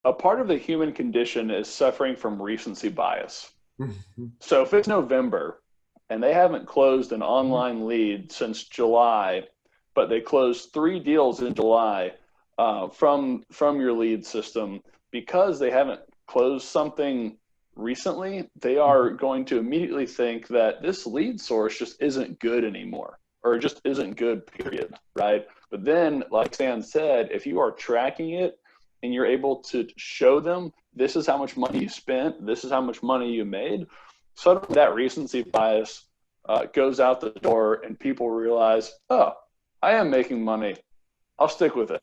A part of the human condition is suffering from recency bias. Mhm. So if it's November and they haven't closed an online lead since July, but they closed 3 deals in July from your lead system, because they haven't closed something recently, they are going to immediately think that this lead source just isn't good anymore, or just isn't good, period, right? But then, like Stan said, if you are tracking it and you're able to show them this is how much money you spent, this is how much money you made, suddenly that recency bias goes out the door and people realize, oh, I am making money. I'll stick with it.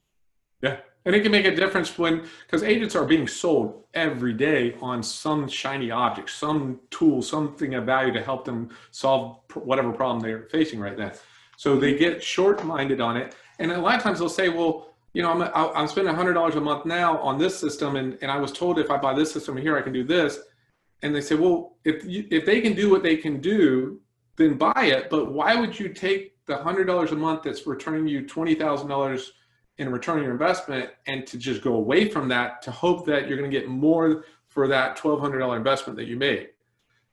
Yeah. And it can make a difference when, because agents are being sold every day on some shiny object, some tool, something of value to help them solve whatever problem they're facing right now. So they get short-minded on it. And a lot of times they'll say, well, you know, I'm spending $100 a month now on this system. And I was told if I buy this system here, I can do this. And they say, well, if they can do what they can do, then buy it. But why would you take the $100 a month that's returning you $20,000 in return on your investment and to just go away from that to hope that you're going to get more for that $1,200 investment that you made?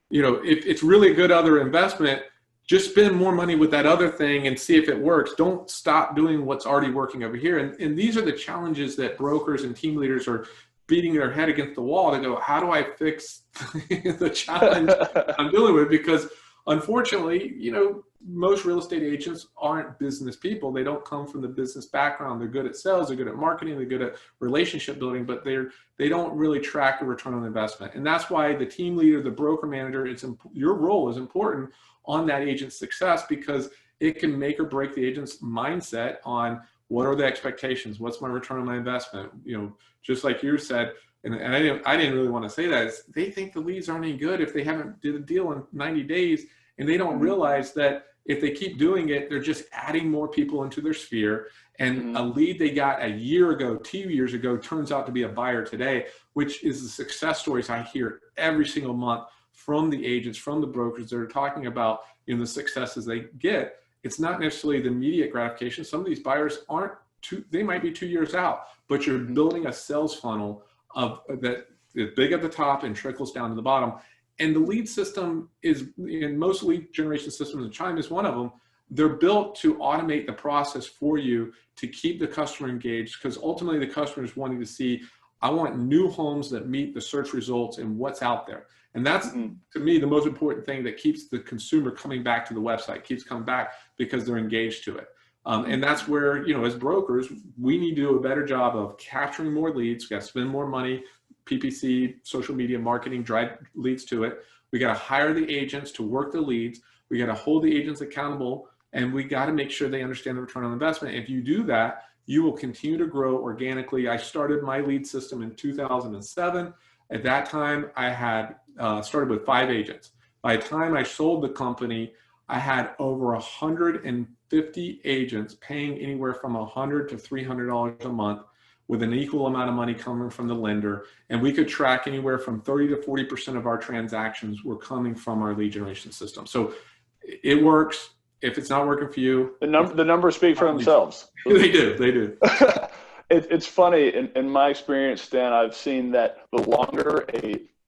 You know, if it's really a good other investment, just spend more money with that other thing and see if it works. Don't stop doing what's already working over here. And these are the challenges that brokers and team leaders are beating their head against the wall to go, how do I fix the challenge I'm dealing with? Because unfortunately, you know, most real estate agents aren't business people. They don't come from the business background. They're good at sales, they're good at marketing, they're good at relationship building, but they don't really track the return on investment. And that's why the team leader, the broker manager, your role is important on that agent's success, because it can make or break the agent's mindset on what are the expectations, what's my return on my investment. You know, just like you said, and I didn't really want to say that, is they think the leads aren't any good if they haven't did a deal in 90 days, and they don't realize that if they keep doing it, they're just adding more people into their sphere. And a lead they got a year ago, 2 years ago, turns out to be a buyer today, which is the success stories I hear every single month from the agents, from the brokers that are talking about, you know, the successes they get. It's not necessarily the immediate gratification. Some of these buyers aren't they might be 2 years out, but you're building a sales funnel of that is big at the top and trickles down to the bottom. And the lead system is, in most lead generation systems, and Chime is one of them, they're built to automate the process for you to keep the customer engaged, because ultimately the customer is wanting to see, I want new homes that meet the search results and what's out there. And that's, to me, the most important thing that keeps the consumer coming back to the website, keeps coming back because they're engaged to it. And that's where, you know, as brokers, we need to do a better job of capturing more leads. We got to spend more money, PPC, social media marketing, drive leads to it. We got to hire the agents to work the leads. We got to hold the agents accountable, and we got to make sure they understand the return on investment. If you do that, you will continue to grow organically. I started my lead system in 2007. At that time, I had started with 5 agents. By the time I sold the company, I had over 150 agents paying anywhere from $100 to $300 a month, with an equal amount of money coming from the lender. And we could track anywhere from 30 to 40% of our transactions were coming from our lead generation system. So it works. If it's not working for you, the numbers speak for themselves. They do. It's funny, in my experience, Stan, I've seen that the longer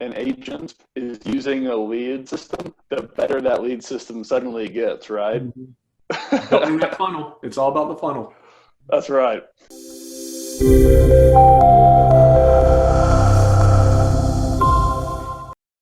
an agent is using a lead system, the better that lead system suddenly gets, right? Building that funnel. It's all about the funnel. That's right.